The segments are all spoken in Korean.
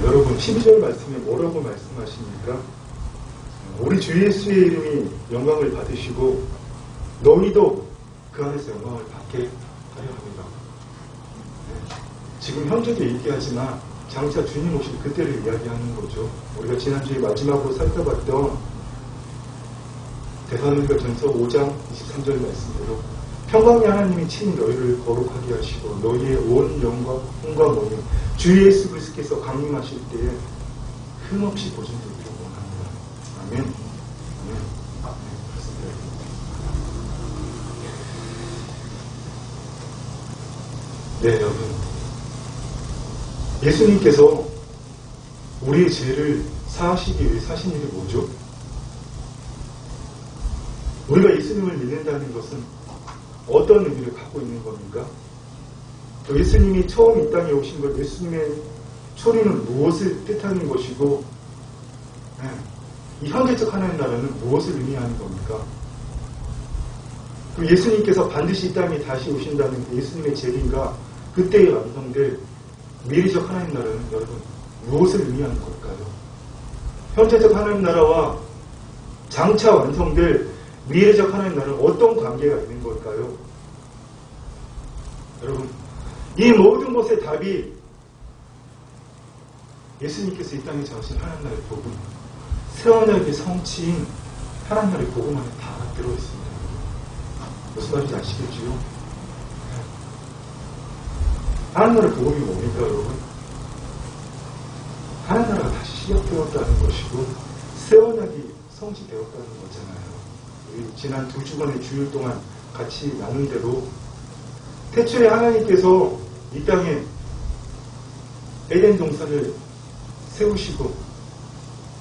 여러분 12절 말씀에 뭐라고 말씀하십니까? 우리 주 예수의 이름이 영광을 받으시고 너희도 그 안에서 영광을 받게 하려 합니다. 지금 현재도 얘기하지만 장차 주님 오실 그때를 이야기하는 거죠. 우리가 지난주에 마지막으로 살펴봤던 데살로니가전서 5장 23절 말씀대로 평강의 하나님이 친히 너희를 거룩하게 하시고 너희의 온 영과 힘과 몸이 주 예수 그리스도께서 강림하실 때에 흠없이 보존되기를 원합니다. 아멘. 아멘. 네, 여러분. 예수님께서 우리의 죄를 사하시기 위해 사신 일이 뭐죠? 우리가 예수님을 믿는다는 것은 어떤 의미를 갖고 있는 겁니까? 또 예수님이 처음 이 땅에 오신 것, 예수님의 초리는 무엇을 뜻하는 것이고, 이 현재적 하나님 나라는 무엇을 의미하는 겁니까? 그리고 예수님께서 반드시 이 땅에 다시 오신다는 그 예수님의 재림과 그때에 완성될 미래적 하나님 나라는 여러분 무엇을 의미하는 걸까요? 현재적 하나님 나라와 장차 완성될 미래적 하나님 나라는 어떤 관계가 있는 걸까요? 여러분, 이 모든 것의 답이 예수님께서 이 땅에 자신 하나님 나라의 복음, 새언약의 성취인 하나님 나라의 복음 안에 다 들어있습니다. 무슨 말인지 아시겠지요? 하나님 나라의 복음이 뭡니까, 여러분? 하나님 나라가 다시 시작되었다는 것이고 새언약이 성취되었다는 거잖아요. 우리 지난 2주간의 주일 동안 같이 나눈 대로 태초에 하나님께서 이 땅에 에덴 동산을 세우시고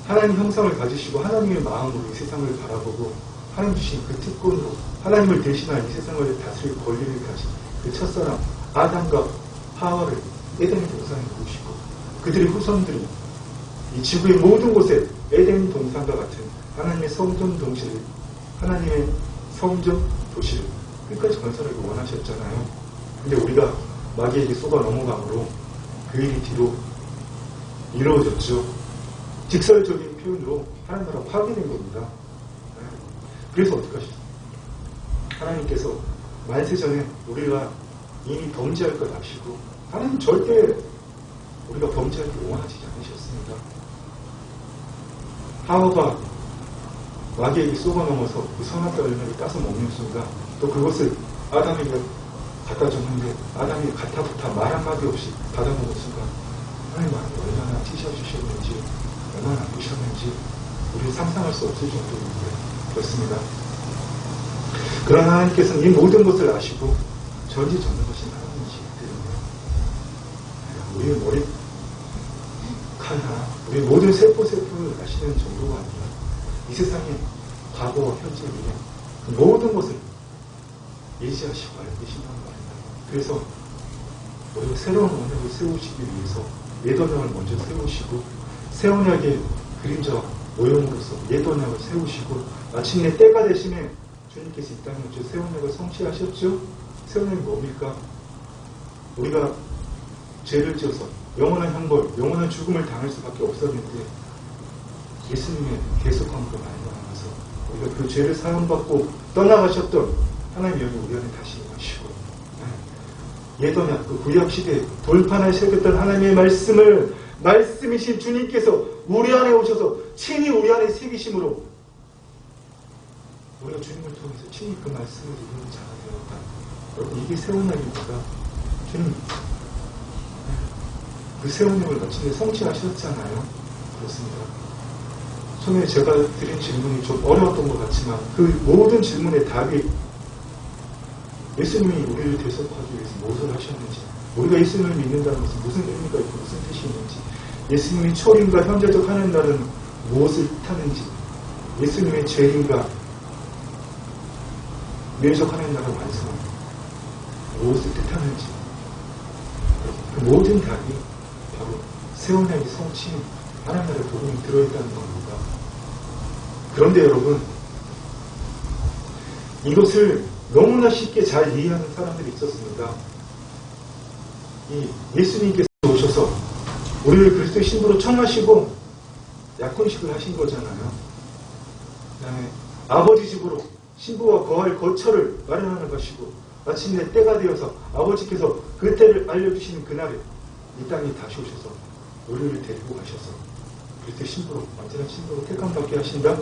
하나님 형상을 가지시고 하나님의 마음으로 이 세상을 바라보고 하나님 주신 그 특권으로 하나님을 대신할 이 세상을 다스릴 권리를 가진 그 첫사람 아담과 하와를 에덴 동산에 놓으시고 그들의 후손들이 이 지구의 모든 곳에 에덴 동산과 같은 하나님의 성전 동시를 하나님의 성전 도시를 끝까지 건설하기 원하셨잖아요. 근데 우리가 마귀에게 속아 넘어감으로 그 일이 뒤로 이루어졌죠. 직설적인 표현으로 하나님 나라가 파괴된 겁니다. 그래서 어떡하시죠? 하나님께서 만세전에 우리가 이미 범죄할 것 아시고 하나님 절대 우리가 범죄하기 원하지 않으셨습니다. 하와가 마귀에게 속아 넘어서 그 선악과 열매를 따서 먹는 순간 또 그것을 아담에게 갖다 줬는데 아담이 가타부타 말 한마디 없이 받아먹은 순간 하나님 얼마나 찢어주셨는지 얼마나 아프셨는지 우리는 상상할 수 없을 정도인데 그렇습니다. 그러나 하나님께서는 이 모든 것을 아시고 전지전능하신 하나님이시기 때문에 우리의 머리카락 우리의 모든 세포세포를 아시는 정도가 아니라 이 세상의 과거와 현재 미래 그 모든 것을 예지하시고 알고 계신다는 말입니다. 그래서 우리가 새로운 언약을 세우시기 위해서 옛 언약을 먼저 세우시고 새 언약의 그림자 모형으로서 옛 언약을 세우시고 마침내 때가 되심에 주님께서 이 땅에 오셔서 새 언약을 성취하셨죠. 새 언약이 뭡니까? 우리가 죄를 지어서 영원한 형벌, 영원한 죽음을 당할 수밖에 없었는데 예수님의 계속함으로 말미암아서 우리가 그 죄를 사함받고 떠나가셨던 하나님의 영이 우리 안에 다시 임하시고 옛 언약 그 구약 시대에 돌판을 새겼던 하나님의 말씀이신 주님께서 우리 안에 오셔서 친히 우리 안에 새기심으로 우리가 주님을 통해서 친히 그 말씀을 이루는 자가 되었다. 여러분 이게 새 언약입니다. 주님 그 새 언약을 마침내 성취하셨잖아요. 그렇습니다. 처음에 제가 드린 질문이 좀 어려웠던 것 같지만 그 모든 질문의 답이 예수님이 우리를 대속하기 위해서 무엇을 하셨는지 우리가 예수님을 믿는다는 것은 무슨 의미가 있고 무슨 뜻이 있는지 예수님의 초림과 현재적 하나님 나라는 무엇을 뜻하는지 예수님의 죄인과 미래적 하나님 나라 완성 무엇을 뜻하는지 그 모든 답이 바로 새 언약이 성취인 하나님 나라의 복음이 들어있다는 겁니다. 그런데 여러분 이것을 너무나 쉽게 잘 이해하는 사람들이 있었습니다. 이 예수님께서 오셔서 우리를 그리스도의 신부로 청하시고 약혼식을 하신 거잖아요. 그다음에 아버지 집으로 신부와 거할 거처를 마련하는 것이고 마침내 때가 되어서 아버지께서 그 때를 알려주시는 그날에 이 땅에 다시 오셔서 우리를 데리고 가셔서 그리스도의 신부로 완전한 신부로 택함받게 하신다.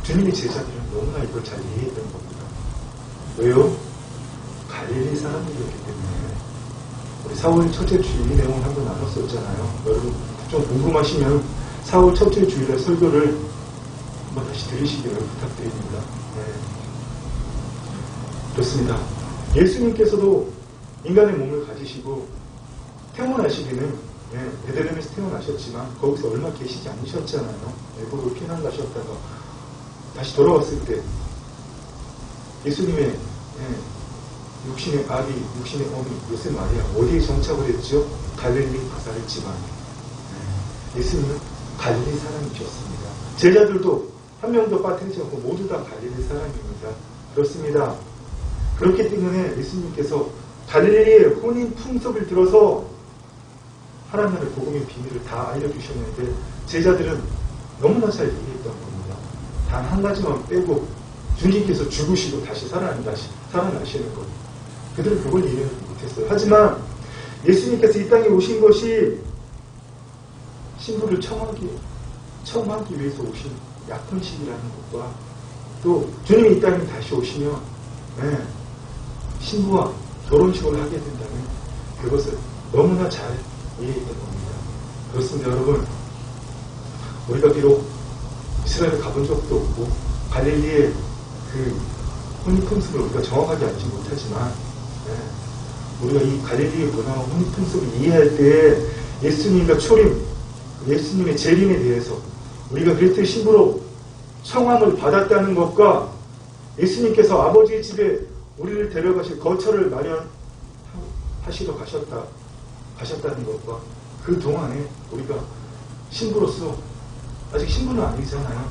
주님의 제자들은 너무나 이걸 잘 이해했던 겁니다. 왜요? 갈릴리 사람들이었기 때문에. 우리 4월 첫째 주일 이 내용을 한번 나눴었잖아요. 여러분 좀 궁금하시면 4월 첫째 주일의 설교를 한번 다시 들으시기를 부탁드립니다. 네. 그렇습니다. 예수님께서도 인간의 몸을 가지시고 태어나시기는 베들레헴에서 태어나셨지만 거기서 얼마 계시지 않으셨잖아요. 외국으로 피난 가셨다가 다시 돌아왔을 때 예수님의 육신의 아비, 육신의 어미 요셉 마리아 어디에 정착을 했죠? 갈릴리 나사렛 지방. 예수님은 갈릴리 사람이셨습니다. 제자들도 한 명도 빠뜨리지 않고 모두 다 갈릴리 사람입니다. 그렇습니다. 그렇기 때문에 예수님께서 갈릴리의 혼인 풍습을 들어서 하나님 나라의 복음의 비밀을 다 알려주셨는데 제자들은 너무나 잘 이해했던 겁니다. 단 한 가지만 빼고 주님께서 죽으시고 다시 살아나시는 것. 그들은 그걸 이해하지 못했어요. 하지만 예수님께서 이 땅에 오신 것이 신부를 청하기 위해서 오신 약혼식이라는 것과 또 주님이 이 땅에 다시 오시면 신부와 결혼식을 하게 된다면 그것을 너무나 잘 이해했던 겁니다. 그렇습니다. 여러분, 우리가 비록 이스라엘에 가본 적도 없고 갈릴리의 그 혼인풍습을 우리가 정확하게 알지 못하지만 우리가 이 갈릴리의 문화와 혼인풍습을 이해할 때 예수님과 초림, 예수님의 재림에 대해서 우리가 그리스도의 신부로 청함을 받았다는 것과 예수님께서 아버지의 집에 우리를 데려가실 거처를 마련하시러 가셨다는 것과 그 동안에 우리가 신부로서 아직 신부는 아니잖아요.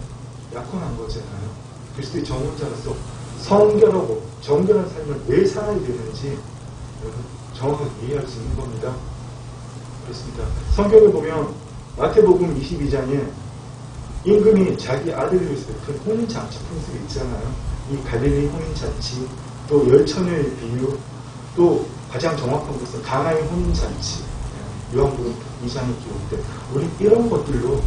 약혼한 거잖아요. 그리스도의 정혼자로서 성결하고 정결한 삶을 왜 살아야 되는지 여러분 정확하게 이해할 수 있는 겁니다. 그렇습니다. 성경을 보면 마태복음 22장에 임금이 자기 아들을 위해서 베푼 혼인잔치 풍습이 있잖아요. 이 갈릴리 혼인잔치, 또 열처녀의 비유, 또 가장 정확한 것은 가나의 혼인잔치, 요한복음 2장에 기록된 우리 이런 것들로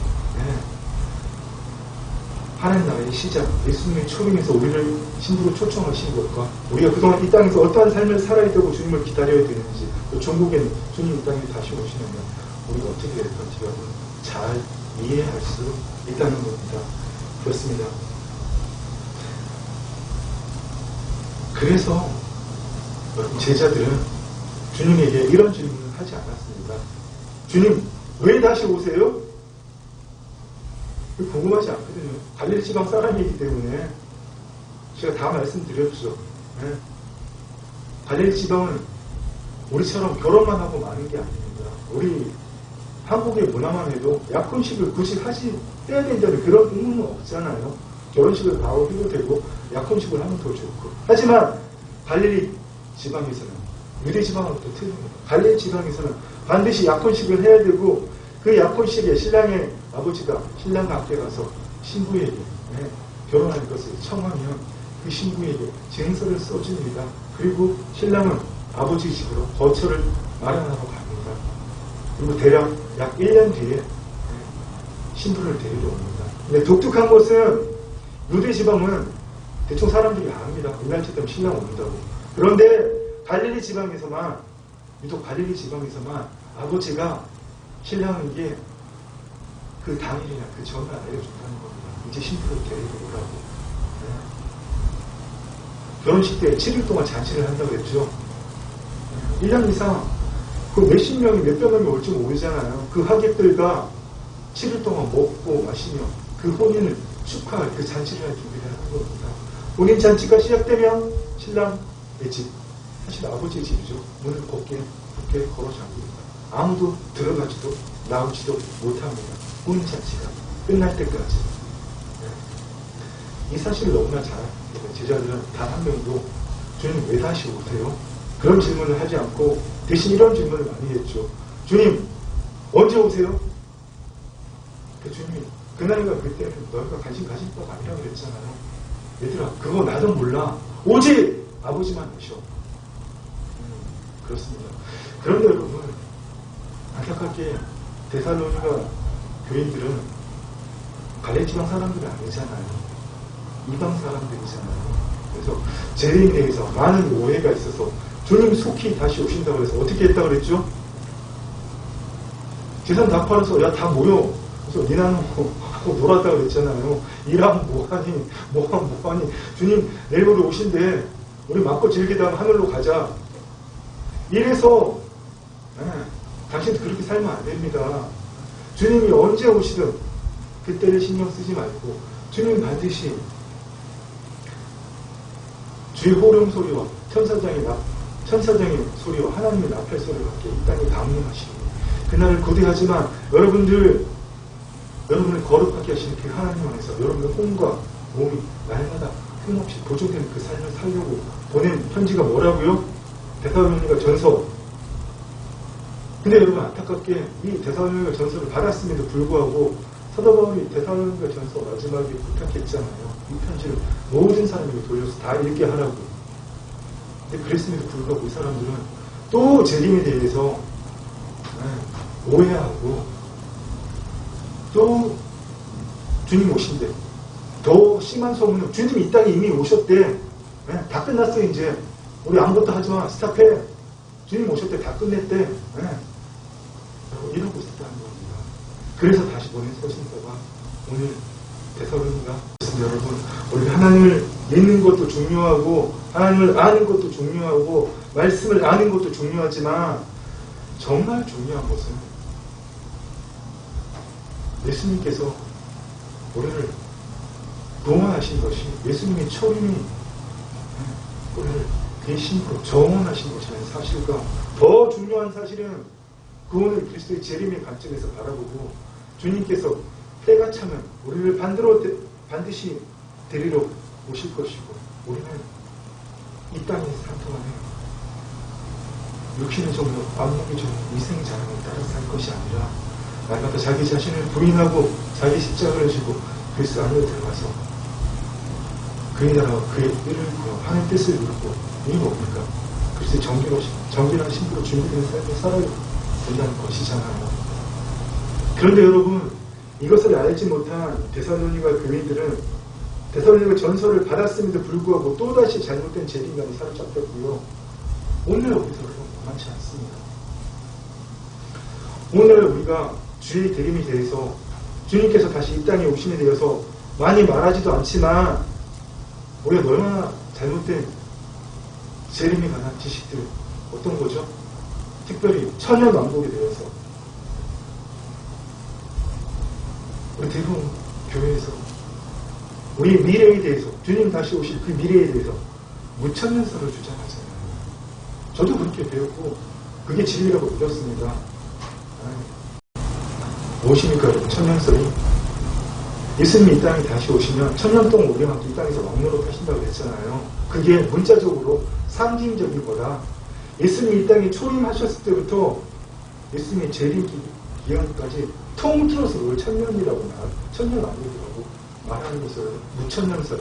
하나님 나라의 시작, 예수님의 초림에서 우리를 신부로 초청하신 것과 우리가 그동안 이 땅에서 어떠한 삶을 살아야 되고 주님을 기다려야 되는지 또 전국에는 주님 이 땅에 다시 오시면 우리가 어떻게 될 건지 여러분 잘 이해할 수 있다는 겁니다. 그렇습니다. 그래서 여러분 제자들은 주님에게 이런 질문을 하지 않았습니다. 주님 왜 다시 오세요? 궁금하지 않거든요. 갈릴리 지방 사람이기 때문에 제가 다 말씀드렸죠. 갈릴리 지방은 우리처럼 결혼만 하고 마는 게 아닙니다. 우리 한국의 문화만 해도 약혼식을 굳이 해야 된다는 그런 의무는 없잖아요. 결혼식을 바로 해도 되고 약혼식을 하면 더 좋고. 하지만 갈릴리 지방에서는 유대 지방하고 또 틀립니다. 갈릴리 지방에서는 반드시 약혼식을 해야 되고 그 약혼식에 신랑의 아버지가 신랑과 함께 가서 신부에게 결혼할 것을 청하면 그 신부에게 증서를 써줍니다. 그리고 신랑은 아버지 집으로 거처를 마련하러 갑니다. 그리고 대략 약 1년 뒤에 신부를 데리러 옵니다. 근데 독특한 것은 유대 지방은 대충 사람들이 압니다. 은날치 때문에 신랑 온다고. 그런데 갈릴리 지방에서만, 유독 갈릴리 지방에서만 아버지가 신랑에게 그 당일이나 그 전날 알려준다는 겁니다. 이제 신부를 데리러 오라고. 결혼식 때 7일 동안 잔치를 한다고 했죠. 1년 이상 그 몇십 명이 몇백 명이 올지 모르잖아요. 그 하객들과 7일 동안 먹고 마시며 그 혼인을 축하할 그 잔치를 할 준비를 하는 겁니다. 혼인 잔치가 시작되면 신랑의 집, 사실 아버지의 집이죠. 문을 굳게 걸어 잠깁니다. 아무도 들어가지도 나오지도 못합니다. 혼인 잔치가 끝날 때까지. 이 사실을 너무나 잘 제자들은 단 한 명도 주님 왜 다시 오세요? 그런 질문을 하지 않고 대신 이런 질문을 많이 했죠. 주님 언제 오세요? 그 주님이 그날과 그때는 너희가 관심 가질 바가 아니라고 그랬잖아요. 얘들아, 그거 나도 몰라. 오직 아버지만 오셔. 그렇습니다. 그런데 여러분, 안타깝게 데살로니가 교인들은 갈레지방 사람들이 아니잖아요. 이방 사람들이잖아요. 그래서 재림에 대해서 많은 오해가 있어서 주님 속히 다시 오신다고 해서 어떻게 했다고 그랬죠? 재산 다 팔아서 야 다 모여. 그래서 니나는 하고 놀았다고 그랬잖아요. 일하면 뭐하니. 주님 내일 모레 오신대. 우리 마음껏 즐기다가 하늘로 가자. 이래서 당신 그렇게 살면 안 됩니다. 주님이 언제 오시든 그때를 신경 쓰지 말고 주님 반드시 주의 호령 소리와 천사장의 소리와 하나님의 나팔 소리와 함께 이 땅에 강림하시니 그날을 고대하지만 여러분을 거룩하게 하시는 그 하나님 안에서 여러분의 혼과 몸이 날마다 끊임없이 보존되는 그 삶을 살려고 보낸 편지가 뭐라고요? 데살로니가 전서. 근데 여러분 안타깝게 이 데살로니가 전서를 받았음에도 불구하고 사도 바울이 데살로니가 전서 마지막에 부탁했잖아요. 이 편지를 모든 사람에게 돌려서 다 읽게 하라고. 근데 그랬음에도 불구하고 이 사람들은 또 재림에 대해서 오해하고 또 주님 오신대. 더 심한 소문은 주님 이 땅에 이미 오셨대. 다 끝났어 이제. 우리 아무것도 하지마. 스탑해. 주님 오셨대. 다 끝냈대. 이러고 있었다는 겁니다. 그래서 다시 보낸 서신서가 오늘 데살로니가 여러분, 우리 하나님을 믿는 것도 중요하고 하나님을 아는 것도 중요하고 말씀을 아는 것도 중요하지만 정말 중요한 것은 예수님께서 우리를 동원하신 것이 예수님의 초림이 우리를 대신으로 정원하신 것이라는 사실과 더 중요한 사실은 구원을 그리스도의 재림의 관점에서 바라보고 주님께서 때가 차면 우리를 반드시 데리러 오실 것이고 우리는 이 땅에 살 동안에 육신의 정도 안목의 정도 위생자랑을 따라 살 것이 아니라 날마다 자기 자신을 부인하고 자기 십자가를 지고 그리스도 안으로 들어가서 그의 나라와 그의 일을 구하고 하나님의 뜻을 이루고 이게 뭡니까? 그리스도의 정결한 신부로 준비된 삶을 살아야 된다는 것이잖아요. 그런데 여러분, 이것을 알지 못한 데살로니가 교인들은 데살로니가 전서를 받았음에도 불구하고 또다시 잘못된 재림감에 사로잡혔고요. 오늘 우리도 만만치 않습니다. 오늘 우리가 주의 대림에 대해서 주님께서 다시 이 땅에 오심에 대해서 많이 말하지도 않지만 우리가 얼마나 잘못된 재림에 관한 지식들 어떤 거죠? 특별히 천연왕국에 대해서 우리 대부분 교회에서 우리 미래에 대해서 주님 다시 오실 그 미래에 대해서 무천년설을 주장하잖아요. 저도 그렇게 배웠고 그게 진리라고 믿었습니다. 무엇입니까 여러분? 천년설이 예수님이 이 땅에 다시 오시면 천년 동안 우리와 함께 이 땅에서 왕노릇 하신다고 했잖아요. 그게 문자적으로 상징적인 거다. 예수님이 이 땅에 초림하셨을 때부터 예수님의 재림 기간까지 통틀어서 그걸 천년왕국이라고 말하는 것을 무천년설,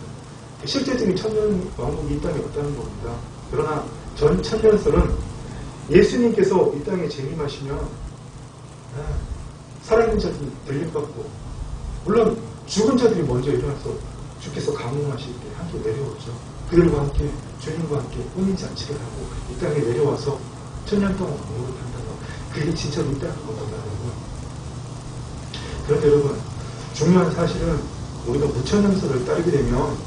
실제적인 천년왕국이 이 땅에 없다는 겁니다. 그러나 전 천년설은 예수님께서 이 땅에 재림하시면 살아있는 자들이 들림받고 물론 죽은 자들이 먼저 일어나서 주께서 강림하실 때 함께 내려오죠. 그들과 함께 주님과 함께 혼인잔치를 하고 이 땅에 내려와서 천년 동안 왕노릇 한다고. 그게 진짜로 있다는 겁니다. 그런데 여러분, 중요한 사실은 우리가 무천년설을 따르게 되면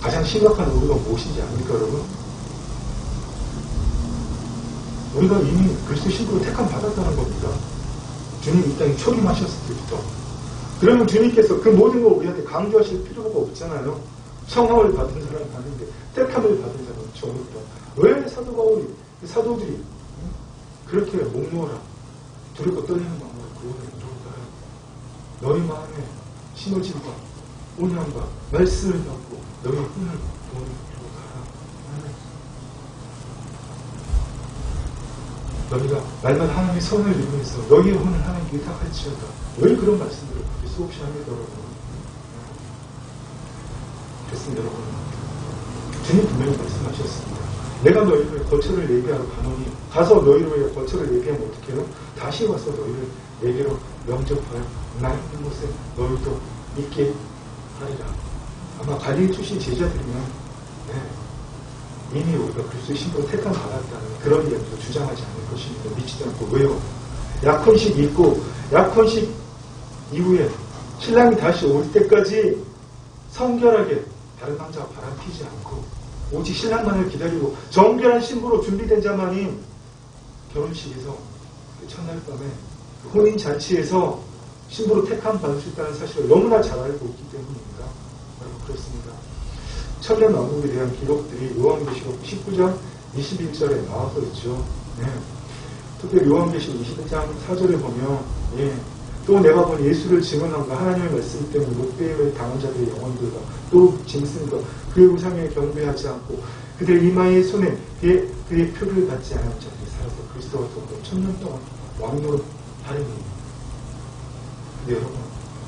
가장 심각한 우리가 무엇인지 압니까 여러분? 우리가 이미 그리스도 신부로 택함 받았다는 겁니다. 주님 이 땅에 초림하셨을 때부터. 그러면 주님께서 그 모든 걸 우리한테 강조하실 필요가 없잖아요. 청함을 받은 사람이 가는데 택함을 받은 사람은 적었다. 왜 사도 바울이, 사도들이 그렇게 목놓아라 두렵고 떨리는 마음으로 구원을 이루어가라. 너희 마음에 신호진과 온양과 말씀을 받고 너희 혼을 구원을 이루어가라. 너희가 날마다 하나님의 선을 이루면서 너희의 혼을 하나님께 의탁할지어다. 왜 그런 말씀들을 그렇게 수없이 합니다, 여러분. 그렇습니다, 여러분. 주님 분명히 말씀하셨습니다. 내가 너희를 위해 거처를 예비하러 가노니 가서 너희를 위해 거처를 예비하면 어떻게 해요? 다시 와서 너희를 내게로 영접하여 나 있는 곳에 너희도 있게 하리라. 아마 갈릴리 출신 제자들이면 이미 우리가 그리스도의 신부로 택함 받았다는 그런 이야기도 주장하지 않을 것입니다. 믿지도 않고. 왜요? 약혼식 있고 약혼식 이후에 신랑이 다시 올 때까지 성결하게 다른 남자와 바람 피지 않고 오직 신랑만을 기다리고 정결한 신부로 준비된 자만이 결혼식에서 그 첫날 밤에 그 혼인잔치에서 신부로 택함 받을 수 있다는 사실을 너무나 잘 알고 있기 때문입니다. 여러분, 그렇습니다. 천년 왕국에 대한 기록들이 요한계시록 19장 21절에 나와서 있죠. 특별히 요한계시록 21장 4절에 보면 또 내가 본 예수를 증언함과 하나님의 말씀 때문에 목배임을 당한 자들의 영혼들과 또 짐승과 그의 우상에 경배하지 않고 그들 이마의 손에 그의 표를 받지 않은 자들이 살아서 그리스도와 더불어 천년 동안 왕노릇 하리니. 근데 여러분,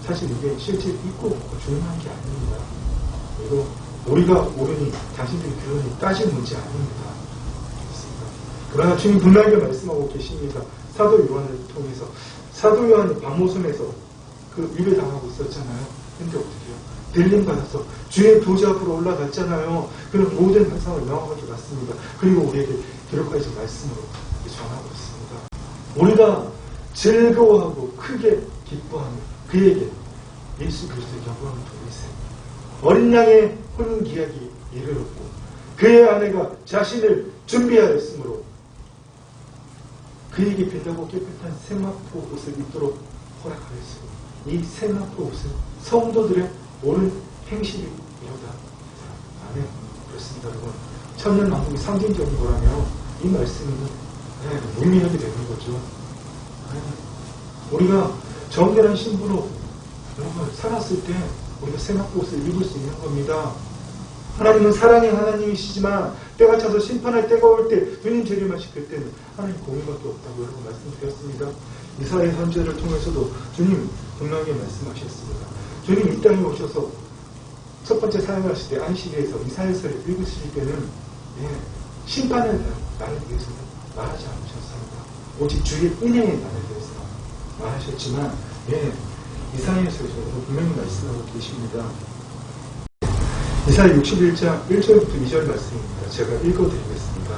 사실 이게 실제 있고 없고 중요한 게 아닙니다. 그리고 우리가 옳으니 당신들이 그러니 따질 문제 아닙니다. 그렇습니다. 그러나 주님 분명하게 말씀하고 계십니다. 사도 요한을 통해서. 사도 요한이 밤모섬에서 그 유배당하고 있었잖아요. 근데 어떻게 해요? 들림 받아서 주의 보좌 앞으로 올라갔잖아요. 그런 모든 환상을 명확하게 봤습니다. 그리고 우리에게 기록하여진 말씀으로 전하고 있습니다. 우리가 즐거워하고 크게 기뻐하며 그에게 예수 그리스도의 영광을 돌리세요. 어린 양의 혼인기약이 이르렀고 그의 아내가 자신을 준비하였으므로 그에게 빛나고 깨끗한 세마포 옷을 입도록 허락하였으고 이 세마포 옷은 성도들의 옳은 행실이로다. 아멘. 그렇습니다, 여러분. 천년 왕국이 상징적인 거라면 이 말씀은 의미하게 되는 거죠. 우리가 정결한 신부로 여러분 살았을 때 우리가 세마포 옷을 입을 수 있는 겁니다. 하나님은 사랑의 하나님이시지만 때가 차서 심판할 때가 올 때 주님 재림하실 그때는 하나님 공의밖에 없다고 여러분 말씀드렸습니다. 이사야 선지자를 통해서도 주님 분명하게 말씀하셨습니다. 주님 이 땅에 오셔서 첫 번째 사역을 하실 때 안식일에서 이사야서를 읽으실 때는 심판의 날을 위해서는 말하지 않으셨습니다. 오직 주의 은혜의 날을 위해서 말하셨지만 이사야서에서 분명히 말씀하고 계십니다. 이사야 61장 1절부터 2절 말씀입니다. 제가 읽어드리겠습니다.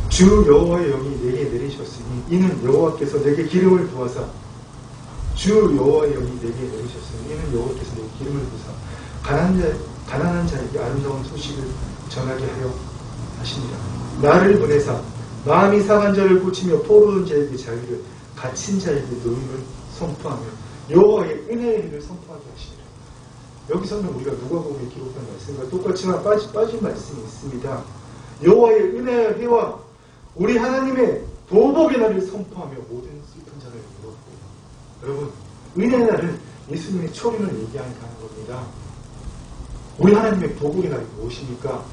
주 여호와의 영이 내게 내리셨으니 이는 여호와께서 내게 기름을 부어사 주 여호와의 영이 내게 내리셨으니 이는 여호와께서 내게 기름을 부어사 가난한 자에게 아름다운 소식을 전하게 하여 하십니다. 나를 보내사 마음이 상한 자를 고치며 포로된 자에게 자유를 갇힌 자에게 노임을 선포하며 여호와의 은혜의 일을 선포하게 하시니라. 여기서는 우리가 누가복음에 기록한 말씀과 똑같지만 빠진 말씀이 있습니다. 여호와의 은혜의 해와 우리 하나님의 보복의 날을 선포하며 모든 슬픈 자를 이뤘고, 여러분 은혜의 날은 예수님의 초림을 얘기하는 겁니다. 우리 하나님의 보복의 날이 무엇입니까?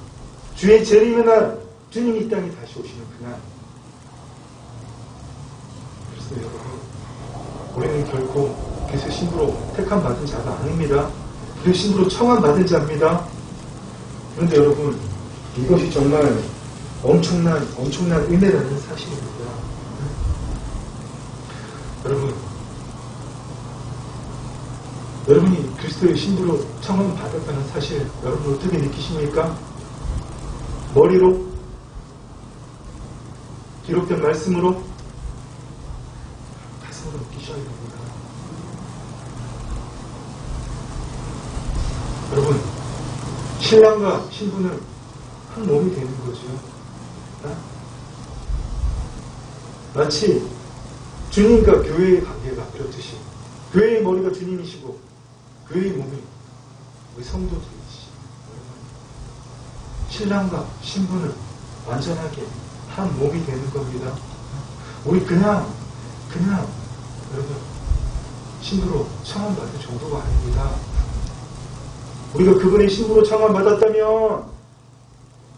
주의 재림의 날, 주님이 이 땅에 다시 오시는 그날. 그래서 여러분, 우리는 결코 그리스도 신부로 택함 받은 자가 아닙니다. 그리스도 신부로 청함 받은 자입니다. 그런데 여러분, 이것이 정말 엄청난 은혜라는 사실입니다. 여러분이 그리스도의 신부로 청함 받았다는 사실, 여러분 어떻게 느끼십니까? 머리로? 기록된 말씀으로? 가슴으로 느끼셔야 됩니다. 여러분, 신랑과 신부는 한 몸이 되는 거죠. 마치 주님과 교회의 관계가 그렇듯이 교회의 머리가 주님이시고 교회의 몸이 우리 성도들이시죠. 신랑과 신부는 완전하게 한 몸이 되는 겁니다. 우리 그냥 여러분 신부로 청함받을 정도가 아닙니다. 우리가 그분의 신부로 청함받았다면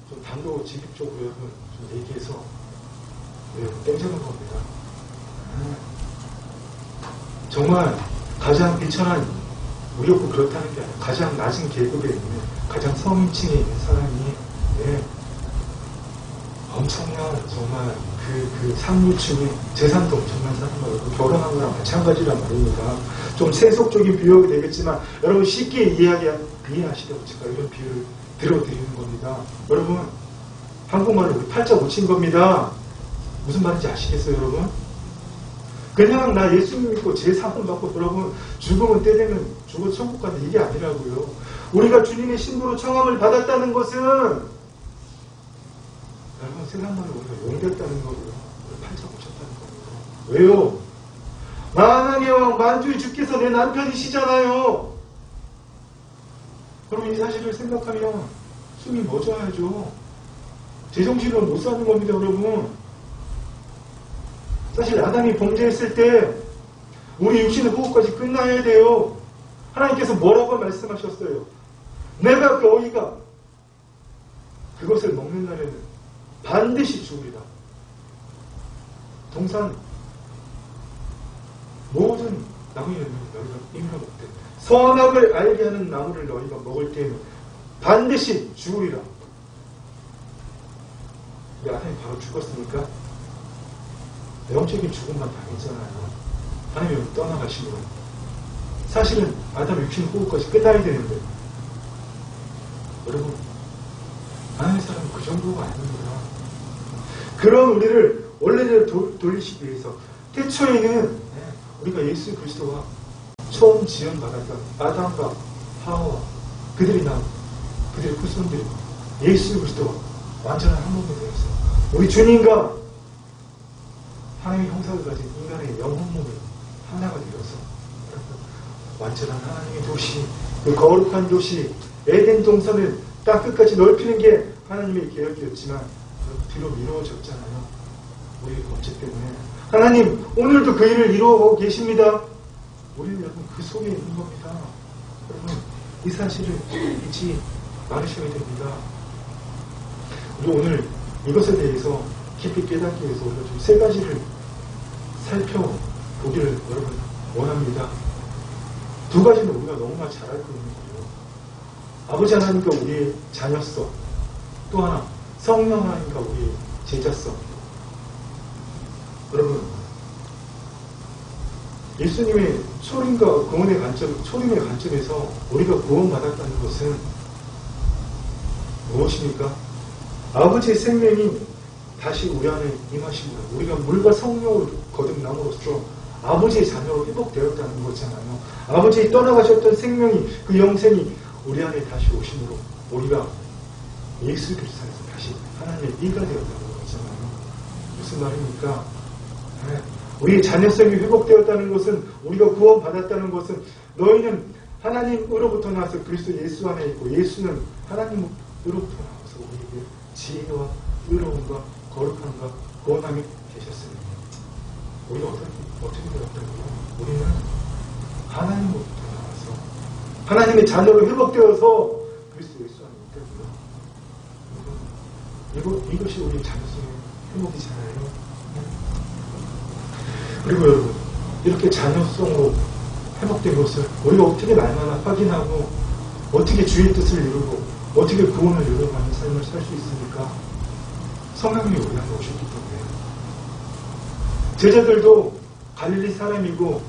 좀 단도직입적으로 여러분 좀 얘기해서 땡잡은 겁니다. 정말 가장 비천한 무렵고 그렇다는 게 아니라 가장 낮은 계급에 있는 가장 성인층에 있는 사람이 엄청난 정말 그 상류층의 재산도 엄청난 사람하고 결혼한 거랑 마찬가지란 말입니다. 좀 세속적인 비유가 되겠지만 여러분 쉽게 이해하시려고 제가 이런 비유를 들어드리는 겁니다. 여러분 한국말로 우리 팔자 못 친 겁니다. 무슨 말인지 아시겠어요 여러분? 그냥 나 예수님 믿고 제 사혼 받고 여러분 죽으면 때 되면 죽어 천국 간다 이게 아니라고요. 우리가 주님의 신부로 청함을 받았다는 것은 여러분 세상 말로 우리가 용됐다는 거고요. 팔자 고쳤다는 겁니다. 왜요? 만왕의 왕 만주의 주께서 내 남편이시잖아요. 여러분 이 사실을 생각하면 숨이 멎어야죠. 제정신으로 못 사는 겁니다 여러분. 사실 아담이 범죄했을 때 우리 육신의 호흡까지 끝나야 돼요. 하나님께서 뭐라고 말씀하셨어요? 내가 너희가 그것을 먹는 날에는 반드시 죽으리라. 동산 모든 나무의 열매는 너희가 임으로 먹되 선악을 알게 하는 나무를 너희가 먹을 때에는 반드시 죽으리라. 우리 아담이 바로 죽었으니까 영적인 죽음만 당했잖아요. 하나님이 떠나가시고 사실은 아담의 육신 호흡까지 끝나야 되는데 여러분 하나님의 사람은 그 정도가 아닙니다. 그런 우리를 원래대로 돌리시기 위해서 태초에는 우리가 예수 그리스도와 처음 지원받았던 아담과 하와 그들이 낳은 그들의 후손들이 예수 그리스도와 완전한 한 몸이 되었어요. 우리 주님과 하나님의 형상을 가진 인간의 영혼 몸을 하나가 되어서 완전한 하나님의 도시, 그 거룩한 도시 에덴 동산을 땅 끝까지 넓히는 게 하나님의 계획이었지만 뒤로 미루어졌잖아요. 우리의 범죄 때문에. 하나님 오늘도 그 일을 이루어가고 계십니다. 우리는 여러분 그 속에 있는 겁니다. 여러분 이 사실을 잊지 말으셔야 됩니다. 우리 오늘 이것에 대해서 깊이 깨닫기 위해서 우리가 좀 세 가지를 살펴보기를 여러분 원합니다. 두 가지는 우리가 너무나 잘 알고 있는 거예요. 아버지 하나님과 우리의 자녀성, 또 하나 성령 하나님과 우리의 제자성. 여러분 예수님의 초림과 구원의 관점, 초림의 관점에서 우리가 구원받았다는 것은 무엇입니까? 아버지의 생명이 다시 우리 안에 임하시고 우리가 물과 성령을 거듭남으로써 아버지의 자녀로 회복되었다는 거잖아요. 아버지의 떠나가셨던 생명이 그 영생이 우리 안에 다시 오심으로 우리가 예수 그리스도 안에서 다시 하나님의 이가 되었다는 거잖아요. 무슨 말입니까? 우리의 자녀성이 회복되었다는 것은 우리가 구원받았다는 것은 너희는 하나님으로부터 나와서 그리스도 예수 안에 있고 예수는 하나님으로부터 나와서 우리에게 지혜와 의로움과 거룩함과 구원함이 계셨습니다. 우리가 어떻게 되었다고요? 우리는 하나님으로부터 나와서 하나님의 자녀로 회복되어서 그리스도 예수 안에 있다고요. 이것이 우리의 자녀성의 회복이잖아요. 그리고 여러분 이렇게 자녀성으로 회복된 것을 우리가 어떻게 날마다 확인하고 어떻게 주의 뜻을 이루고 어떻게 구원을 이루어가는 삶을 살 수 있습니까? 성령님이 우리 안에 오셨기 때문에. 제자들도 갈릴리 사람이고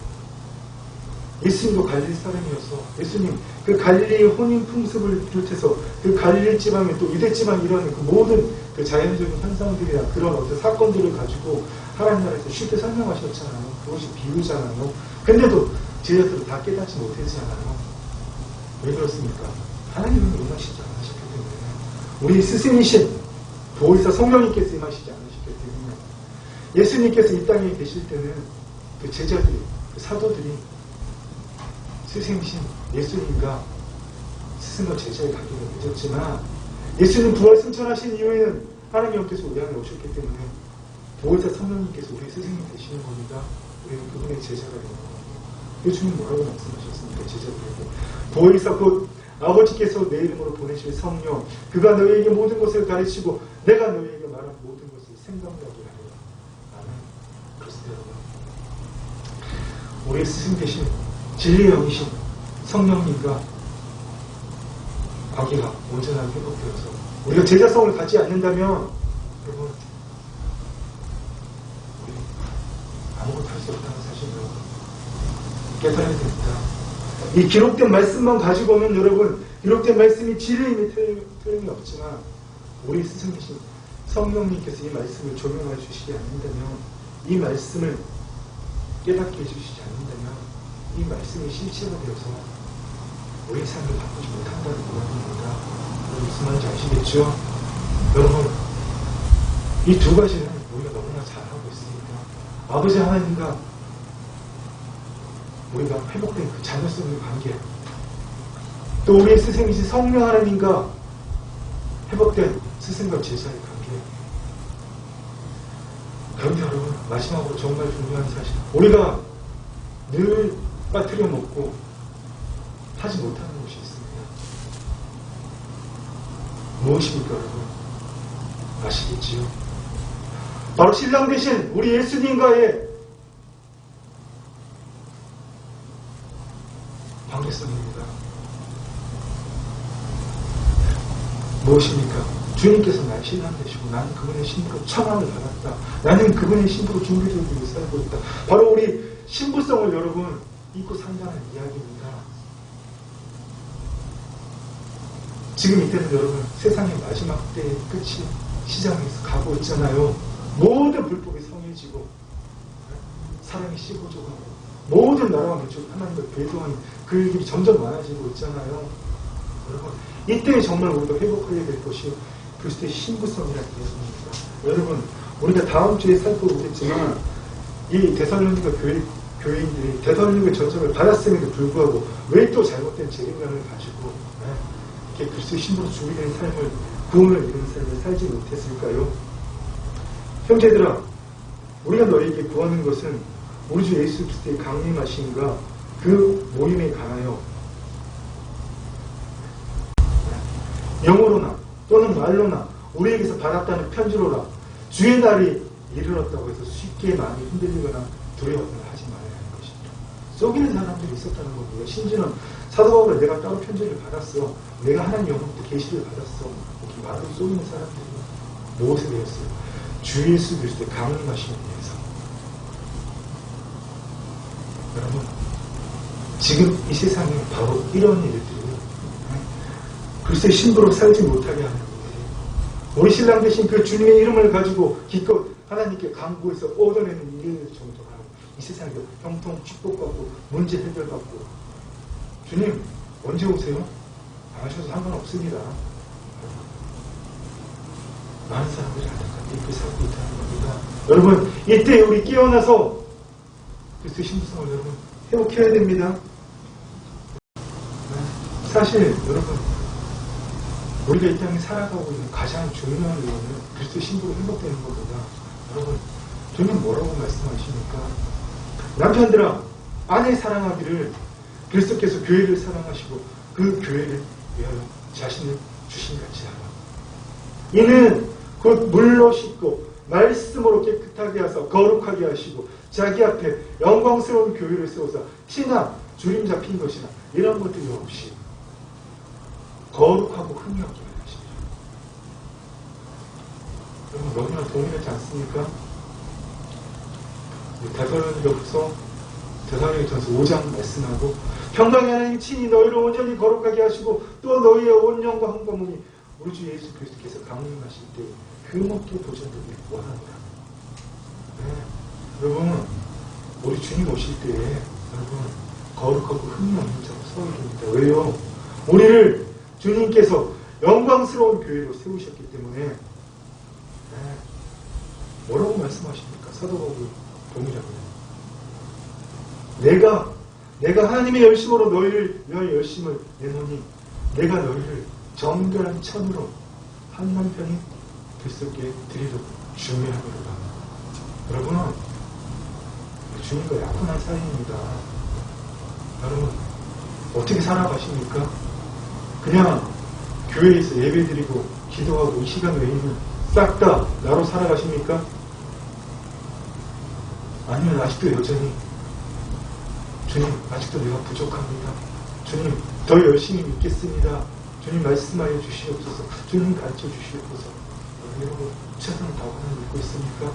예수님도 갈릴리 사람이어서 예수님 그 갈릴리의 혼인 풍습을 비롯해서 그 갈릴리 지방에 또 유대 지방에 일어나는 그 모든 그 자연적인 현상들이나 그런 어떤 사건들을 가지고 하나님 나라에서 쉽게 설명하셨잖아요. 그것이 비유잖아요. 근데도 제자들은 다 깨닫지 못했잖아요. 왜 그렇습니까? 하나님은 임하시지 않으셨기 때문에. 우리 스승이신 보혜사 성령님께서 임하시지 않으셨기 때문에. 예수님께서 이 땅에 계실 때는 그 제자들이, 그 사도들이 스승이신 예수님과 스승과 제자의 관계가 맺었지만 예수님 부활 승천하신 이후에는 하나님께서 우리 안에 오셨기 때문에 보혜사 성령님께서 우리 스승이 되시는 겁니다. 우리는 그분의 제자가 되는 겁니다. 예수님 뭐라고 말씀하셨습니까? 제자들에게 보혜사 곧 아버지께서 내 이름으로 보내실 성령 그가 너희에게 모든 것을 가르치고 내가 너희에게 말한 모든 것을 생각나게 하리라. 우리의 스승 되신 진리의 영이신 성령님과 관계가 온전하게 회복되어서 우리가 제자성을 갖지 않는다면 여러분 우리 아무것도 할 수 없다는 사실을 깨달아야 됩니다. 이 기록된 말씀만 가지고는 여러분 기록된 말씀이 진리임이 틀림이 없지만 우리 스승 되신 성령님께서 이 말씀을 조명해 주시지 않는다면 이 말씀을 깨닫게 해주시지 않는다면 이 말씀이 실체가 되어서 우리의 삶을 바꾸지 못한다는 이야기입니다. 무슨 말인지 아시겠죠? 여러분 이 두 가지는 우리가 너무나 잘하고 있습니다. 아버지 하나님과 우리가 회복된 그 자녀성의 관계, 또 우리의 스승이신 성령 하나님과 회복된 스승과 제자의 관계. 그런데 여러분 마지막으로 정말 중요한 사실, 우리가 늘 빠뜨려 먹고 하지 못하는 것이 있습니다. 무엇입니까 여러분? 아시겠지요? 바로 신랑 되신 우리 예수님과의 관계성입니다. 무엇입니까? 주님께서 나의 신랑 되시고 나는 그분의 신부로 청함을 받았다. 나는 그분의 신부로 준비되기 살고 있다. 바로 우리 신부성을 여러분 잊고 산다는 이야기입니다. 지금 이때는 여러분 세상의 마지막 때의 끝이 시작해서 가고 있잖아요. 모든 불법이 성해지고 사랑이 씹어져가고 모든 나라와 민족 하나님과 배도하는 그 일이 점점 많아지고 있잖아요. 여러분 이때 정말 우리가 회복하게 될 것이 그리스도의 신부성이라는 예수입니다. 여러분 우리가 다음 주에 살펴보겠지만 이 데살로니가 교인들이 데살로니가 전성을 받았음에도 불구하고 왜 또 잘못된 책임감을 가지고 이렇게 그리스도의 신부로 준비된 삶을, 구원을 이루는 삶을 살지 못했을까요? 형제들아, 우리가 너희에게 구하는 것은 우리 주 예수 그리스도의 강림하심과 그 모임에 관하여 영어로나 또는 말로나 우리에게서 받았다는 편지로라. 주의 날이 이르렀다고 해서 쉽게 마음이 흔들리거나 두려워하지 말아야 하는 것입니다. 속이는 사람들이 있었다는 겁니다. 심지어는 사도 바울은 내가 따로 편지를 받았어. 내가 하나님 영으로부터 계시를 받았어. 이렇게 말로 속이는 사람들이 무엇에 대해서요? 주 예수 그리스도의 강림하심에 대해서. 여러분, 지금 이 세상에 바로 이런 일들이 그리스도의 신부로 살지 못하게 하는 거예요. 우리 신랑 되신 그 주님의 이름을 가지고 기껏 하나님께 간구해서 얻어내는 일을 정도하고 이 세상에서 형통 축복받고 문제 해결받고 주님 언제 오세요? 안 하셔도 상관없습니다. 많은 사람들이 안타깝게 이렇게 살고 있다는 겁니다. 여러분 이때 우리 깨어나서 그리스도의 신부성을 여러분 회복해야 됩니다. 사실 여러분 우리가 이 땅에 살아가고 있는 가장 중요한 이유는 그리스도의 신부로 회복되는 것보다 여러분 주님 뭐라고 말씀하십니까? 남편들아 아내 사랑하기를 그리스도께서 교회를 사랑하시고 그 교회를 위하여 자신을 주신같이 하라. 이는 곧 물로 씻고 말씀으로 깨끗하게 하사 거룩하게 하시고 자기 앞에 영광스러운 교회를 세워서 티나 주림 잡힌 것이나 이런 것들이 없이 거룩하고 흥미없게 하십니다. 여러분 너무나 동일하지 않습니까? 데살로니가전서 5장 말씀하고 평강의 하나님 친히 너희를 온전히 거룩하게 하시고 또 너희의 온 영과 흥과 몸이 우리 주 예수 그리스도께서 강림하실 때 흠없게 보존되길 원합니다. 네. 여러분 우리 주님 오실 때에 여러분 거룩하고 흠이 없는 자로 서야 됩니다. 왜요? 우리를 주님께서 영광스러운 교회로 세우셨기 때문에 네. 뭐라고 말씀하십니까? 사도 바울이 동일합니다. 내가 하나님의 열심으로 너희를 위하여 열심을 내노니 내가 너희를 정결한 천으로 한 남편이 들썩게 드리도록 준비하노라. 여러분은 주님과 약혼한 사이입니다. 여러분 어떻게 살아가십니까? 그냥 교회에서 예배드리고 기도하고 이 시간 외에는 싹 다 나로 살아가십니까? 아니면 아직도 여전히 주님, 아직도 내가 부족합니다. 주님, 더 열심히 믿겠습니다. 주님, 말씀하여 주시옵소서. 주님, 가르쳐 주시옵소서. 여러분, 최선을 다하는 믿고 있습니까?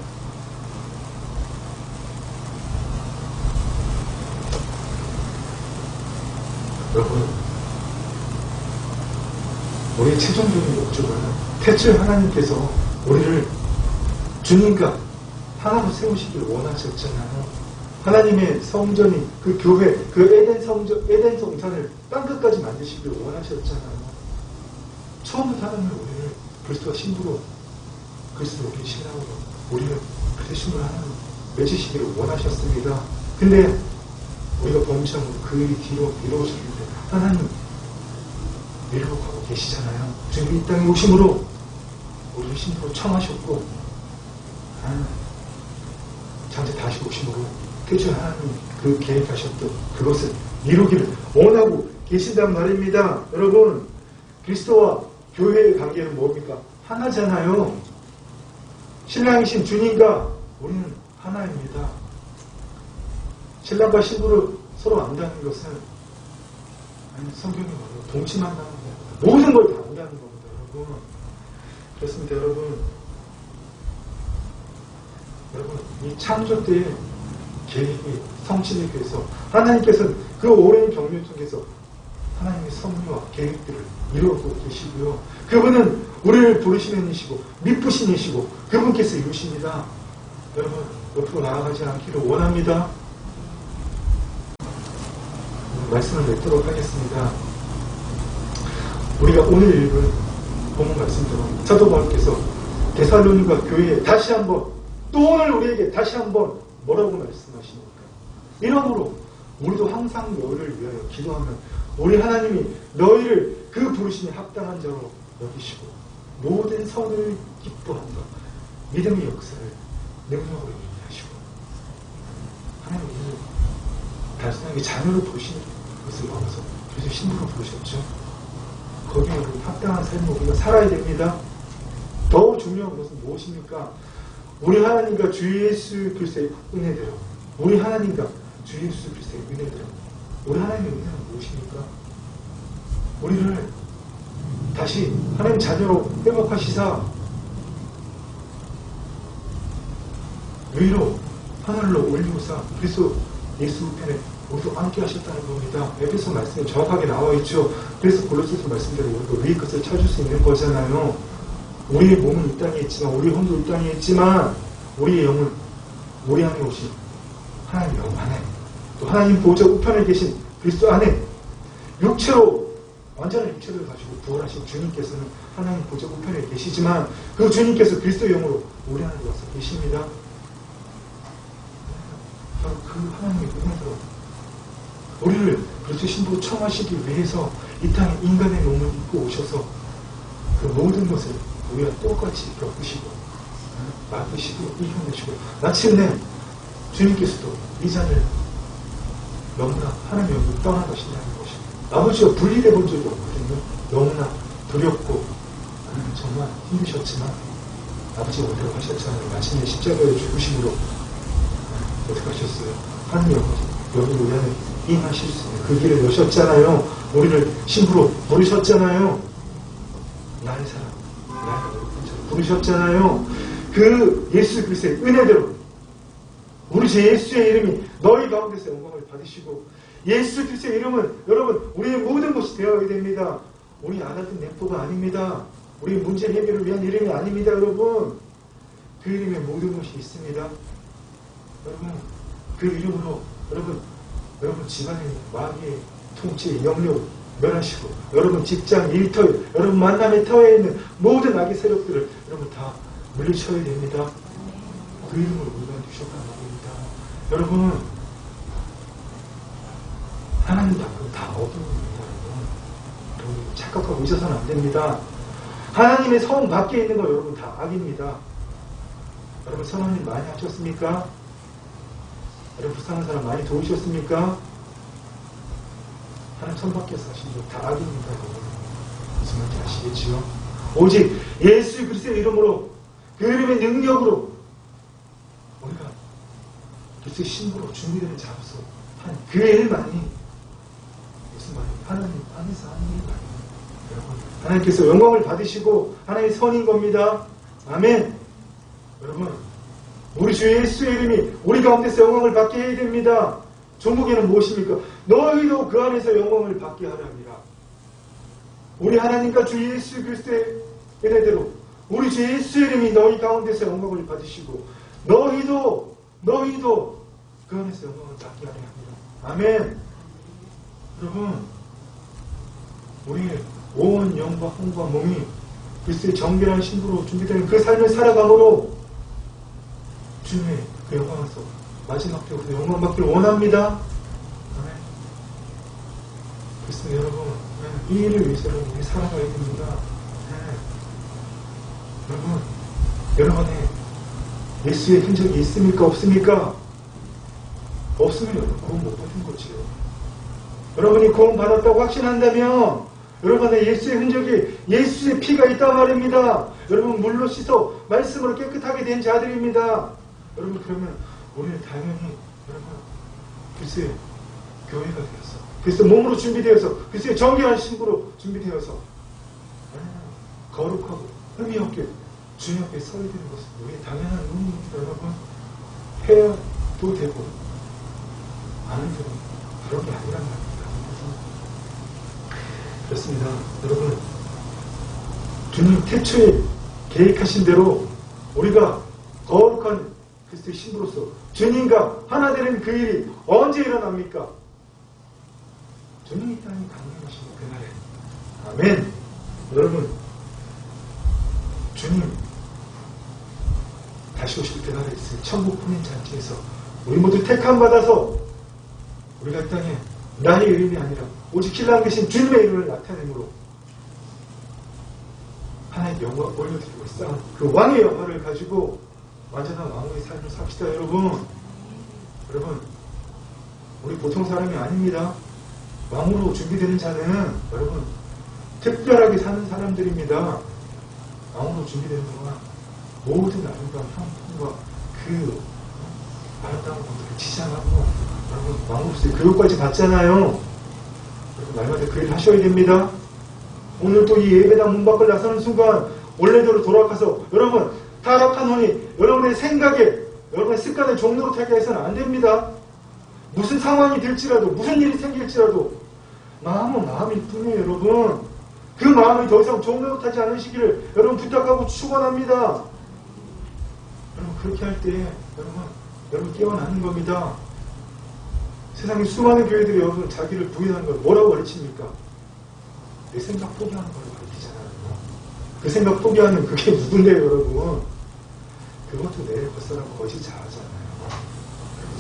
여러분, 우리의 최종적인 목적은 태초에 하나님께서 우리를 주님과 하나로 세우시길 원하셨잖아요. 하나님의 성전인 그 교회, 그 에덴 성전을 땅끝까지 만드시길 원하셨잖아요. 처음부터 하나님은 우리를 그리스도와 신부로, 그리스도 우리 신랑으로 우리를 그리스도 신부로 하나님 맺으시기를 원하셨습니다. 근데 우리가 범죄함으로 그 뒤로 미루어졌을 때 하나님 미루고 가고 계시잖아요. 주님 이 땅에 오심으로 우리를 신부로 청하셨고 장차 다시 오심으로 태초에 하나님 그 계획하셨던 그것을 이루기를 원하고 계신단 말입니다. 여러분, 그리스도와 교회의 관계는 뭡니까? 하나잖아요. 신랑이신 주님과 우리는 하나입니다. 신랑과 신부를 서로 안다는 것은 성경이 말해요. 동침한다는 겁니다. 모든 걸 다 안다는 겁니다. 여러분, 그렇습니다. 여러분, 이 창조 때의 계획이 성취되기 위해서 하나님께서는 그 오랜 경륜 속에서 하나님의 섭리와 계획들을 이루고 계시고요. 그분은 우리를 부르시는 이시고 미쁘신 이시고 그분께서 이루십니다. 여러분, 옆으로 나아가지 않기를 원합니다. 말씀을 맺도록 하겠습니다. 우리가 오늘 읽은 본문 말씀대로 사도 바울께서 데살로니가 교회에 다시 한번 또 오늘 우리에게 다시 한번 뭐라고 말씀하십니까? 이러므로 우리도 항상 너희를 위하여 기도하면 우리 하나님이 너희를 그 부르심에 합당한 자로 여기시고 모든 선을 기뻐한다. 믿음의 역사를 능력으로 인하시고 하나님이 단순하게 자녀를 부르시는 것을 넘어서 그래서 신부로 부르셨죠. 거기에 우리 합당한 삶을 우리가 살아야 됩니다. 더 중요한 것은 무엇입니까? 우리 하나님과 주 예수 그리스도의 은혜대로 우리 하나님과 주 예수 그리스도의 은혜대로 우리 하나님의 은혜는 무엇입니까? 우리를 다시 하나님 자녀로 회복하시사 위로 하늘로 올리고사 그리스도 예수 우편에 우리도 함께 하셨다는 겁니다. 에베소 말씀에 정확하게 나와 있죠. 그래서 골로새서 말씀대로 우리도 위의 것을 찾을 수 있는 거잖아요. 우리의 몸은 이 땅에 있지만 우리의 혼도 이 땅에 있지만 우리의 영은 우리 안에 오신 하나님 영 안에 또 하나님 보좌 우편에 계신 그리스도 안에 육체로 완전한 육체를 가지고 부활하신 주님께서는 하나님 보좌 우편에 계시지만 그 주님께서 그리스도 영으로 우리 안에 와서 계십니다. 그 하나님의 은혜로 우리를 그리스도 신부로 청하시기 위해서 이 땅에 인간의 몸을 입고 오셔서 그 모든 것을 우리가 똑같이 겪으시고 맡으시고 이겨내시고 마침내 주님께서도 이 잔을 너무나 하나님 여기 떠나가신다는 것입니다. 아버지와 분리돼 본 적이 없거든요. 너무나 두렵고 정말 힘드셨지만 아버지가 오려고 하셨잖아요. 마침내 십자가에 죽으심으로 어떻게 하셨어요? 하나님 여기 우리 안에 임하실 수 있는 그 길을 여셨잖아요. 우리를 신부로 부르셨잖아요. 나의 사랑, 나의 어렵은 부르셨잖아요. 그 예수 그리스도의 은혜대로 우리 제 예수의 이름이 너희 가운데서 영광을 받으시고 예수 그리스도의 이름은 여러분 우리의 모든 것이 되어야 됩니다. 우리 안 하던 넷보가 아닙니다. 우리 문제 해결을 위한 이름이 아닙니다. 여러분 그 이름에 모든 것이 있습니다. 여러분 그 이름으로 여러분 집안의 마귀의 통치 영역을 멸하시고 여러분 직장 일터에 여러분 만남의 터에 있는 모든 악의 세력들을 여러분 다 물리쳐야 됩니다. 그 이름을 우리가 주셨다는 겁니다. 여러분 하나님 밖으로 다 어두웁니다. 여러분 착각하고 있어서는 안 됩니다. 하나님의 성 밖에 있는 거 여러분 다 악입니다. 여러분 선언일 많이 하셨습니까? 여러분 불쌍한 사람 많이 도우셨습니까? 하나님 성 밖에서 하신 거 다 악입니다. 여러분 무슨 말인지 아시겠지요? 오직 예수 그리스도의 이름으로 그 이름의 능력으로 우리가 그리스도의 신부로 준비되는 자로서 한 그 일만이 무슨 말이에요? 하나님 안에서 하는 일만이에요. 여러분, 하나님께서 영광을 받으시고 하나님의 선인 겁니다. 아멘. 여러분, 우리 주 예수의 이름이 우리 가운데서 영광을 받게 해야 됩니다. 종국에는 무엇입니까? 너희도 그 안에서 영광을 받게 하랍니다. 우리 하나님과 주 예수 그리스도의 은혜대로 우리 주 예수의 이름이 너희 가운데서 영광을 받으시고 너희도 그 안에서 영광을 받게 하려 합니다. 아멘. 여러분, 우리의 온 영과 혼과 몸이 그리스도의 정결한 신부로 준비되는 그 삶을 살아감으로 주님의 그 영광에서 마지막 때부터 영광 받기를 원합니다. 아멘. 그래서 여러분, 이 일을 위해서 우리 살아가야 됩니다. 여러분, 여러분의 예수의 흔적이 있습니까? 없습니까? 없으면 여러분 구원 못 받은 거지요. 여러분이 구원 받았다고 확신한다면 여러분의 예수의 흔적이 예수의 피가 있단 말입니다. 여러분 물로 씻어 말씀으로 깨끗하게 된 자들입니다. 여러분 그러면 우리는 당연히 여러분 그리스도의 교회가 되어서 그리스도 몸으로 준비되어서 그리스도의 정결한 신부로 준비되어서 거룩하고 흠이 없게 주님 앞에 서야 되는 것은 우리의 당연한 의무입니다. 여러분 해도 되고 안 해도 그런 게 아니란 말입니다. 그렇습니다. 여러분 주님 태초에 계획하신 대로 우리가 거룩한 그리스도의 신부로서 주님과 하나 되는 그 일이 언제 일어납니까? 주님이 이 땅에 강림하시는 그날에. 아멘. 여러분 주님 다시 오실 그날에 있을 천국 혼인 잔치에서 우리 모두 택함 받아서 우리가 이 땅에 나의 이름이 아니라 오직 신랑 되신 주님의 이름을 나타내므로 하나의 영광 올려드리고 있어. 그 왕의 영광을 가지고 완전한 왕의 삶을 삽시다. 여러분 우리 보통 사람이 아닙니다. 왕으로 준비되는 자는 여러분 특별하게 사는 사람들입니다. 왕으로 준비되는 동안 모든 아름다운 형통과 그 아름다운 것들을 지향하고 여러분 왕으로서의 교육까지 받잖아요. 여러분 날마다 그 일을 하셔야 됩니다. 오늘 또 이 예배당 문 밖을 나서는 순간 원래대로 돌아가서 여러분 타락한 혼이 여러분의 생각에 여러분의 습관을 종로로 타게 해서는 안 됩니다. 무슨 상황이 될지라도 무슨 일이 생길지라도 마음은 마음일 뿐이에요. 여러분 그 마음이 더 이상 종로로 타지 않으시기를 여러분 부탁하고 축원합니다. 여러분 그렇게 할 때 여러분 깨어나는 겁니다. 세상에 수많은 교회들이 여러분 자기를 부인하는 걸 뭐라고 가르칩니까? 내 생각 포기하는 걸 가르치잖아요. 그 생각 포기하는 그게 누군데요, 여러분? 그것도 내 것이라고 거짓 자하잖아요.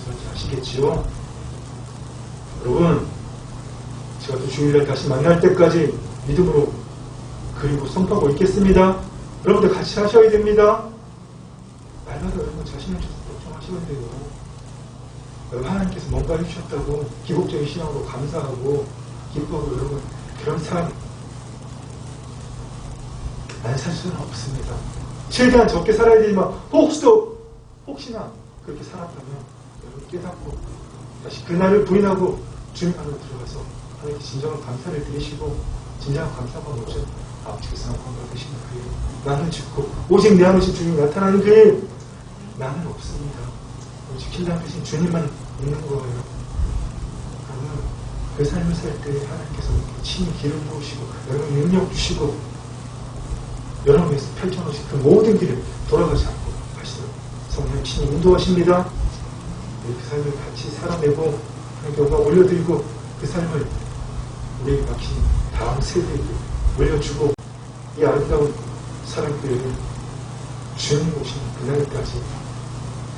여러분 아시겠지요? 여러분 제가 또 주일날 다시 만날 때까지 믿음으로 그리고 선포하고 있겠습니다. 여러분들 같이 하셔야 됩니다. 날마다 여러분 자신을 걱정하셔야 돼요. 여러분 하나님께서 뭔가 해주셨다고 기복적인 신앙으로 감사하고 기뻐하고 여러분 그런 삶 안 살 수는 없습니다. 최대한 적게 살아야 되지만 혹시나 그렇게 살았다면 여러분 깨닫고 다시 그날을 부인하고 주님 안으로 들어가서 하나님께 진정한 감사를 드리시고 진정한 감사가 뭐죠? 아버지께서 건강하시는 그 일 나는 죽고 오직 내 안에 주님이 나타나는 그 일 나는 없습니다. 오직 신랑 되신 주님만 있는 거예요. 그러면 그 삶을 살 때 하나님께서 친히 기름 부으시고 여러분 능력 주시고 여러분 위해서 펼쳐놓으신 그 모든 길을 돌아가지 않고 가시도록 성령 친히 인도하십니다. 그 삶을 같이 살아내고 하나님께 영광 올려드리고 그 삶을 우리에게 맡긴 다음 세대에게 올려주고 이 아름다운 사랑교회를 주님 오시는 그날까지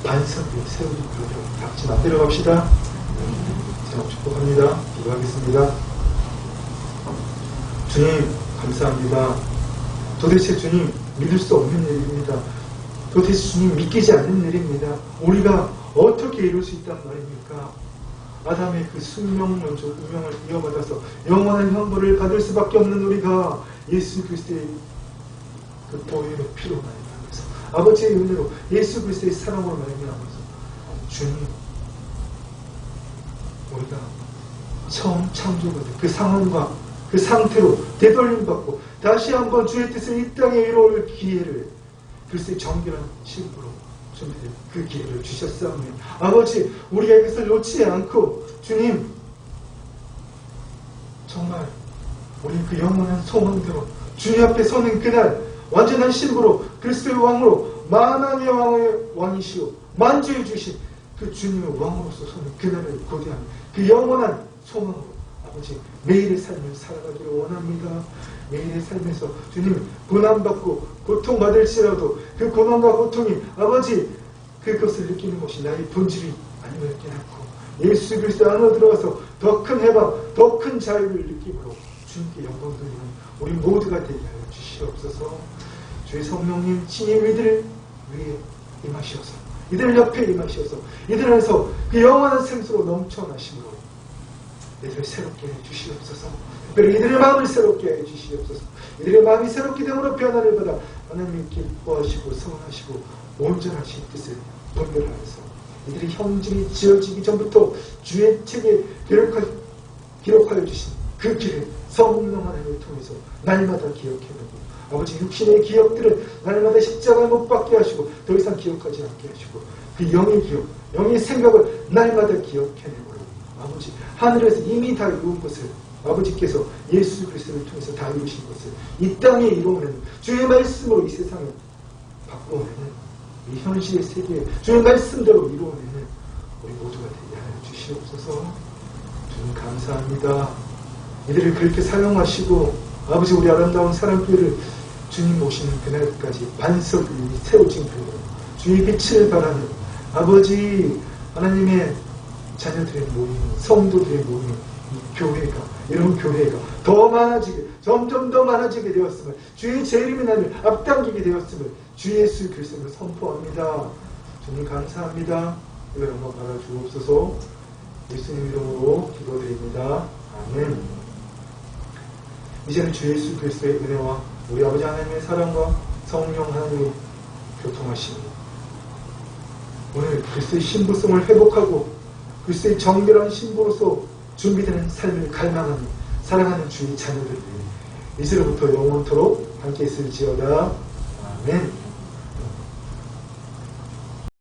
반석 위에 세우기 그러도록 다 같이 만들어 갑시다. 제가 축복합니다. 기도하겠습니다. 주님 감사합니다. 도대체 주님 믿을 수 없는 일입니다. 도대체 주님 믿기지 않는 일입니다. 우리가 어떻게 이룰 수 있단 말입니까? 아담의 그 숙명론적 운명을 이어받아서 영원한 형벌을 받을 수밖에 없는 우리가 예수 그리스도의 그 보혈의 피로 말미암아서 아버지의 은혜로 예수 그리스도의 사랑으로 말미암아서 주님 우리가 처음 창조받은 그 상황과 그 상태로 되돌림받고 다시 한번 주의 뜻을 이 땅에 이루어올 기회를 글쎄 정결한 신부로 준비된 그 기회를 주셨사오니 아버지 우리가 이것을 놓지 않고 주님 정말 우리 그 영원한 소망대로 주님 앞에 서는 그날 완전한 신부로 그리스도의 왕으로 만왕의 왕의 왕이시오 만주해 주신 그 주님의 왕으로서 서는 그날을 고대하는 그 영원한 소망으로 아버지 매일의 삶을 살아가기를 원합니다. 매일의 삶에서 주님 고난받고 고통받을지라도 그 고난과 고통이 아버지 그것을 느끼는 것이 나의 본질이 아니면 이렇게 않고 예수 그리스도 안으로 들어가서 더 큰 해방 더 큰 자유를 느낌으로 주님께 영광 돌리는 우리 모두가 되게 하여 주시옵소서. 주의 성령님 친히 이들 위에 임하시옵소서. 이들 옆에 임하시옵소서. 이들 안에서 그 영원한 생수로 넘쳐나심으로 이들을 새롭게 해주시옵소서. 특별히 이들의 마음을 새롭게 해주시옵소서. 이들의 마음이 새롭게 됨으로 변화를 받아 하나님이 기뻐하시고 성하시고 온전하신 뜻을 분별하여서 이들의 형징이 지어지기 전부터 주의 책에 기록하여 주신 그 길을 성령 하나님을 통해서 날마다 기억해내고 아버지 육신의 기억들은 날마다 십자가에 못 박게 하시고 더 이상 기억하지 않게 하시고 그 영의 기억, 영의 생각을 날마다 기억해내므로 아버지 하늘에서 이미 다 이룬 것을 아버지께서 예수 그리스도를 통해서 다 이루신 것을 이 땅에 이루어내는 주의 말씀으로 이 세상을 바꾸어내는 이 현실의 세계에 주의 말씀대로 이루어내는 우리 모두가 되게 하여 주시옵소서. 주님 감사합니다. 이들을 그렇게 사용하시고 아버지 우리 아름다운 사랑교회를 주님 오시는 그날까지 반석 위에 세워진 교회로 주의 빛을 바라는 아버지 하나님의 자녀들의 모임, 성도들의 모임, 이 교회가 이런 교회가 더 많아지게 점점 더 많아지게 되었음을 주의 재림의 날을 앞당기게 되었음을 주 예수 그리스도로 선포합니다. 주님 감사합니다. 이거 영광 받아 주옵소서. 예수님 이름으로 기도드립니다. 아멘. 이제는 주 예수 그리스도의 은혜와 우리 아버지 하나님의 사랑과 성령 하나님의 교통하심이 오늘 그리스도의 신부성을 회복하고 그리스도의 정결한 신부로서 준비되는 삶을 갈망하는 사랑하는 주의 자녀들 이제로부터 영원토록 함께 있을지어다. 아멘.